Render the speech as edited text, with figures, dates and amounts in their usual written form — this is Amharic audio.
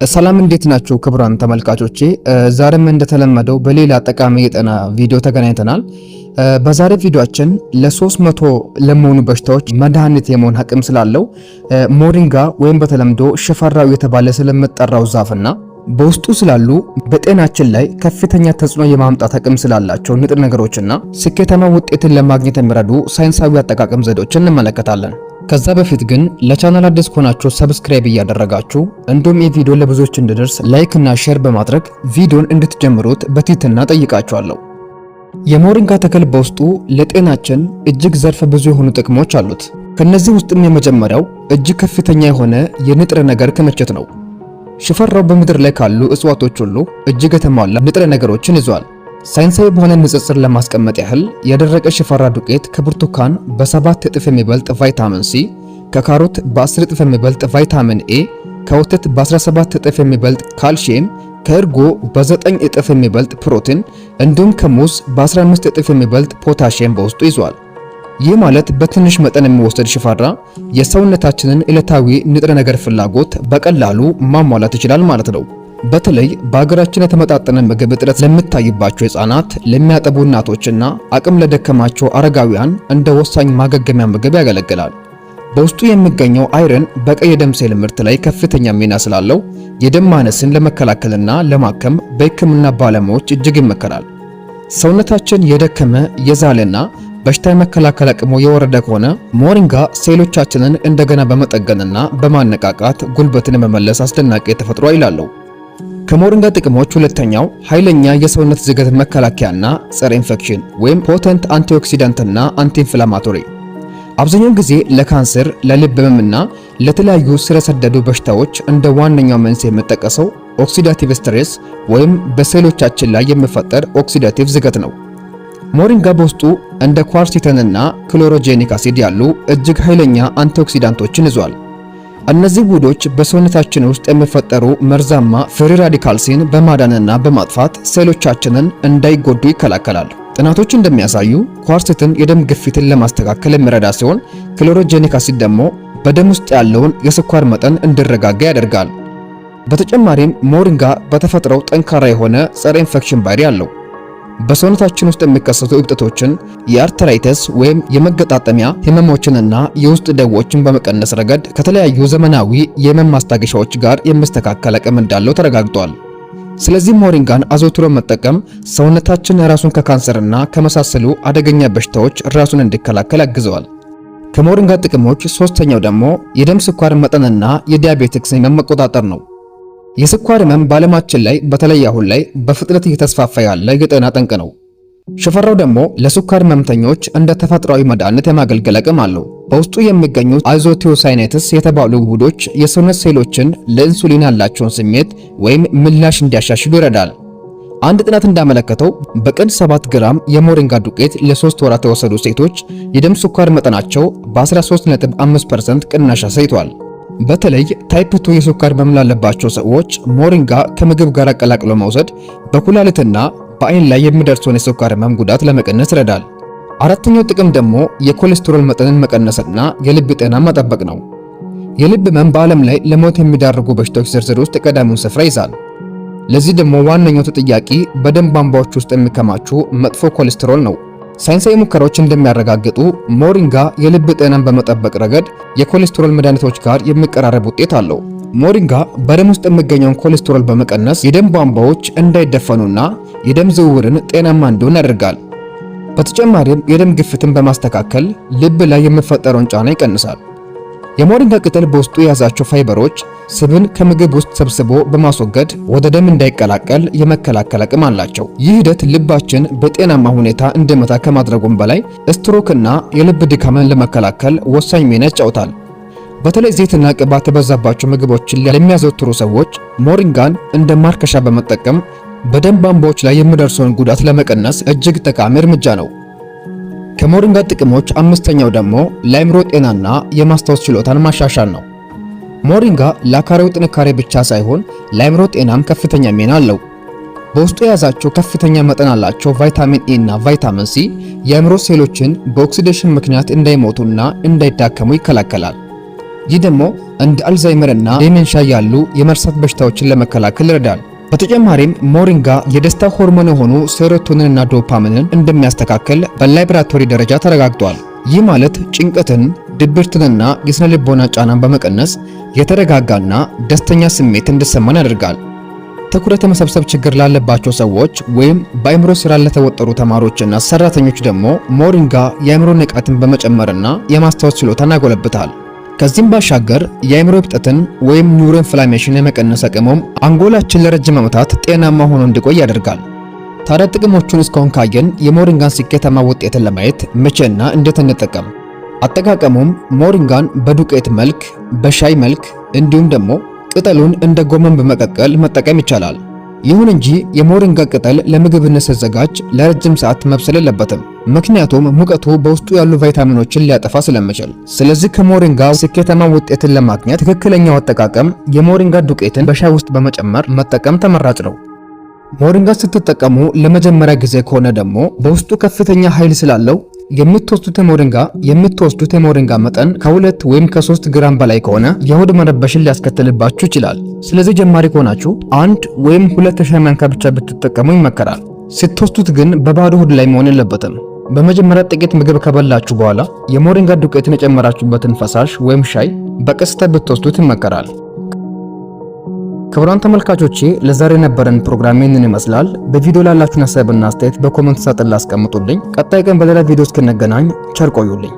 ሰላም እንዴት ናችሁ ክቡራን ተመልካቾቼ? ዛሬም እንደተለመደው በሌላ ጠቃሚ የጤና ቪዲዮ ተገናኝተናል። በዛሬ ቪዲዮአችን ለ300 ለሚሆኑ በሽታዎች መድኃኒት የመሆን አቅም ስላለው ሞሪንጋ ወይም በተለምዶ ሽፈራው የተባለ ስለሚጠራው ዛፍና በውስጡ ስላሉ በጤናችን ላይ ከፍተኛ ተጽዕኖ የማምጣት አቅም ስላላቸው ንጥረ ነገሮችና ስኬታማ ውጤትን ለማግኘት የሚረዱ ሳይንሳዊ አጠቃቀም ዘዴዎችን እንመለከታለን። ከዛ በፊት ግን ለቻናል አዲስ ከሆናችሁ ሰብስክራይብ እያደረጋችሁ እንዲሁም ይህ ቪዲዮ ለብዙዎች እንዲደርስ ላይክ እና ሼር በማድረግ ቪዲዮን እንድትጀምሩት በትህትና ጠይቃችኋለሁ። የሞሪንጋ ተክል በውስጡ ለጤናችን እጅግ ዘርፈ ብዙ የሆኑ ጥቅሞች አሉት። ከነዚህ ውስጥም የመጀመሪያው እጅግ ከፍተኛ የሆነ የንጥረ ነገር ክምችት ነው። ሽፈራው በምድር ላይ ካሉ እጽዋቶች ሁሉ እጅግ የተሟላ ንጥረ ነገሮችን ይዟል። ሳይንሳዊ በሆነ ንጽጽር ለማስቀመጥ ያህል የደረቀ ሽፈራ ዱቄት ከብርቱካን በ7 እጥፍ የሚበልጥ ቫይታሚን ሲ፣ ከካሮት በ10 እጥፍ የሚበልጥ ቫይታሚን ኤ፣ ከወተት በ17 እጥፍ የሚበልጥ ካልሲየም፣ ከእርጎ በ9 እጥፍ የሚበልጥ ፕሮቲን እንዲሁም ከሙዝ በ15 እጥፍ የሚበልጥ ፖታሺየም በውስጡ ይዟል። ይህ ማለት በትንሽ መጠን የሚወሰድ ሽፈራ የሰውነታችንን ዕለታዊ ንጥረ ነገር ፍላጎት በቀላሉ ማሟላት ይችላል ማለት ነው። በተለይ በሀገራችን የተመጣጠነ ምግብ እጥረት ለሚታይባቸው ህጻናት፣ ለሚያጠቡ እናቶችና አቅም ለደከማቸው አረጋውያን እንደ ወሳኝ ማገገሚያ ምግብ ያገለግላል። በውስጡ የሚገኘው አይረን በቀይ የደም ሴል ምርት ላይ ከፍተኛ ሚና ስላለው የደም ማነስን ለመከላከልና ለማከም በሕክምና ባለሙያዎች እጅግ ይመከራል። ሰውነታችን የደከመ የዛለና በሽታ የመከላከል አቅሙ የወረደ ከሆነ ሞሪንጋ ሴሎቻችንን እንደገና በመጠገንና በማነቃቃት ጉልበትን መመለስ አስደናቂ ተፈጥሮ ይላለው። ከሞሪንጋ ጥቅሞች ሁለተኛው ኃይለኛ የሰውነት ዝገት መከላከያና ጸረ ኢንፌክሽን ወይም ፖተንት አንቲኦክሲዳንትና አንቲ ኢንፍላማቶሪ። አብዛኛውን ጊዜ ለካንሰር፣ ለልብ ህመምና ለተለያዩ ስር የሰደዱ በሽታዎች እንደ ዋነኛው መንስኤ የሚጠቀሰው ኦክሲዳቲቭ ስትሬስ ወይም በሴሎቻችን ላይ የሚፈጠር ኦክሲዳቲቭ ዝገት ነው። ሞሪንጋ በውስጡ እንደ ኳርሲተንና ክሎሮጄኒክ አሲድ ያሉ እጅግ ኃይለኛ አንቲኦክሲዳንቶችን ይዟል። እነዚህ ውህዶች በሰውነታችን ውስጥ የሚፈጠሩ መርዛማ ፍሪ ራዲካልሲን በማዳንና በማጥፋት ሴሎቻችንን እንዳይጎዱ ይከላከላል። ጥናቶች እንደሚያሳዩ ኳርሲተን የደም ግፊትን ለማስተካከል የሚረዳ ሲሆን ክሎሮጄኒክ አሲድ ደግሞ በደም ውስጥ ያለውን የስኳር መጠን እንዲረጋጋ ያደርጋል። በተጨማሪም ሞሪንጋ በተፈጥሮው ጠንካራ የሆነ ጸረ ኢንፌክሽን ባህሪ አለው። በሰውነታችን ውስጥ የሚከሰቱ እብጠቶችን፣ የአርተራይተስ ወይም የመገጣጠሚያ ህመሞችንና የውስጥ ደዌዎችን በመቀነስ ረገድ ከተለያዩ ዘመናዊ የህመም ማስታገሻዎች ጋር የሚስተካከል አቅም እንዳለው ተረጋግጧል። ስለዚህ ሞሪንጋን አዘውትሮ መጠቀም ሰውነታችን ራሱን ከካንሰርና ከመሳሰሉ አደገኛ በሽታዎች ራሱን እንዲከላከል ያግዘዋል። ከሞሪንጋ ጥቅሞች ሶስተኛው ደግሞ የደም ስኳር መጠንና የዲያቤቲክስ ህመም መቆጣጠር ነው። የስኳር ህመም በዓለማችን ላይ በተለይ አሁን ላይ በፍጥነት እየተስፋፋ ያለ የጤና ጠንቅ ነው። ሽፈራው ደግሞ ለስኳር ህመምተኞች እንደ ተፈጥሯዊ መድኃኒት የማገልገል አቅም አለው። በውስጡ የሚገኙት አይዞቲዮሳይኔትስ የተባሉ ውህዶች የሰውነት ሴሎችን ለኢንሱሊን ያላቸውን ስሜት ወይም ምላሽ እንዲያሻሽሉ ይረዳል። አንድ ጥናት እንዳመለከተው በቀን 7 ግራም የሞሪንጋ ዱቄት ለ3 ወራት የወሰዱ ሴቶች የደም ስኳር መጠናቸው በ13.5% ቅናሽ አሳይቷል። በተለይ ታይፕ 2 የስኳር ህመም ላለባቸው ሰዎች ሞሪንጋ ከምግብ ጋር አቀላቅሎ መውሰድ በኩላሊትና በአይን ላይ የሚደርሰውን የስኳር ህመም ጉዳት ለመቀነስ ይረዳል። አራተኛው ጥቅም ደግሞ የኮሌስትሮል መጠንን መቀነስና የልብ ጤና መጠበቅ ነው። የልብ ህመም በዓለም ላይ ለሞት የሚዳርጉ በሽታዎች ዝርዝር ውስጥ ቀዳሚውን ስፍራ ይዛል። ለዚህ ደግሞ ዋነኛው ተጠያቂ በደም ቧንቧዎች ውስጥ የሚከማቹ መጥፎ ኮሌስትሮል ነው። ሳይንሳዊ ሙከራዎች እንደሚያረጋግጡ ሞሪንጋ የልብ ጤናን በመጠበቅ ረገድ የኮሌስትሮል መድኃኒቶች ጋር የሚቀራረብ ውጤት አለው። ሞሪንጋ በደም ውስጥ የሚገኘውን ኮሌስትሮል በመቀነስ የደም ቧንቧዎች እንዳይደፈኑና የደም ዝውውርን ጤናማ እንዲሆን ያደርጋል። በተጨማሪም የደም ግፊትን በማስተካከል ልብ ላይ የሚፈጠረውን ጫና ይቀንሳል። የሞሪንጋ ቅጠል በውስጡ የያዛቸው ፋይበሮች ስብን ከምግብ ውስጥ ሰብስቦ በማስወገድ ወደ ደም እንዳይቀላቀል የመከላከል አቅም አላቸው። ይህ ሂደት ልባችን በጤናማ ሁኔታ እንዲመታ ከማድረጉም በላይ ስትሮክና የልብ ድካምን ለመከላከል ወሳኝ ሚና ይጫወታል። በተለይ ዘይትና ቅባት የበዛባቸው ምግቦችን ለሚያዘወትሩ ሰዎች ሞሪንጋን እንደ ማርከሻ በመጠቀም በደም ቧንቧዎች ላይ የሚደርሰውን ጉዳት ለመቀነስ እጅግ ጠቃሚ እርምጃ ነው። ከሞሪንጋ ጥቅሞች አምስተኛው ደግሞ ለአእምሮ ጤናና የማስታወስ ችሎታን ማሻሻል ነው። ሞሪንጋ ለአካላዊ ጥንካሬ ብቻ ሳይሆን ለአእምሮ ጤናም ከፍተኛ ሚና አለው። በውስጡ የያዛቸው ከፍተኛ መጠን ያላቸው ቫይታሚን ኤ እና ቫይታሚን ሲ የአእምሮ ሴሎችን በኦክሲዴሽን ምክንያት እንዳይሞቱና እንዳይዳከሙ ይከላከላል። ይህ ደግሞ እንደ አልዛይመር እና ዴሜንሻ ያሉ የመርሳት በሽታዎችን ለመከላከል ይረዳል። በተጨማሪም ሞሪንጋ የደስታ ሆርሞን የሆኑ ሴሮቶኒን እና ዶፓሚንን እንደሚያስተካክል በላቦራቶሪ ደረጃ ተረጋግጧል። ይህ ማለት ጭንቀትን፣ ድብርትንና የስነ ልቦና ጫናን በመቀነስ የተረጋጋና ደስተኛ ስሜት እንዲሰማን ያደርጋል። ትኩረት የመሰብሰብ ችግር ላለባቸው ሰዎች ወይም በአእምሮ ስራ ለተወጠሩ ተማሪዎችና ሰራተኞች ደግሞ ሞሪንጋ የአእምሮ ንቃትን በመጨመርና የማስታወስ ችሎታን ያጎለብታል። ከዚህም ባሻገር የአእምሮ እብጠትን ወይም ኒውሮ ኢንፍላሜሽን የመቀነስ አቅሙም አንጎላችን ለረጅም ዓመታት ጤናማ ሆኖ እንዲቆይ ያደርጋል። ታዲያ ጥቅሞቹን እስካሁን ካየን የሞሪንጋን ስኬታማ ውጤትን ለማየት መቼና እንዴት እንጠቀም? አጠቃቀሙም ሞሪንጋን በዱቄት መልክ፣ በሻይ መልክ እንዲሁም ደግሞ ቅጠሉን እንደ ጎመን በመቀቀል መጠቀም ይቻላል። ይሁን እንጂ የሞሪንጋ ቅጠል ለምግብነት ሲዘጋጅ ለረጅም ሰዓት መብሰል የለበትም፣ ምክንያቱም ሙቀቱ በውስጡ ያሉ ቫይታሚኖችን ሊያጠፋ ስለሚችል። ስለዚህ ከሞሪንጋ ስኬታማ ውጤትን ለማግኘት ትክክለኛው አጠቃቀም የሞሪንጋ ዱቄትን በሻይ ውስጥ በመጨመር መጠቀም ተመራጭ ነው። ሞሪንጋ ስትጠቀሙ ለመጀመሪያ ጊዜ ከሆነ ደግሞ በውስጡ ከፍተኛ ኃይል ስላለው የምትወስዱት የሞሪንጋ መጠን ከ2 ወይም ከ3 ግራም በላይ ከሆነ የሆድ መረበሽን ሊያስከትልባችሁ ይችላል። ስለዚህ ጀማሪ ከሆናችሁ 1 ወይም 2 ሻይ ማንኪያ ብቻ ብትጠቀሙ ይመከራል። ስትወስዱት ግን በባዶ ሆድ ላይ መሆን የለበትም። በመጀመሪያ ጥቂት ምግብ ከበላችሁ በኋላ የሞሪንጋ ዱቄትን የጨመራችሁበትን ፈሳሽ ወይም ሻይ በቀስታ ብትወስዱት ይመከራል። ክቡራን ተመልካቾቼ ለዛሬ የነበረን ፕሮግራም ይህንን ይመስላል። በቪዲዮ ላላችሁን ሀሳብና አስተያየት በኮሜንት ሳጥን ላይ አስቀምጡልኝ። ቀጣይ ቀን በሌላ ቪዲዮ እስክንገናኝ ቸር ቆዩልኝ።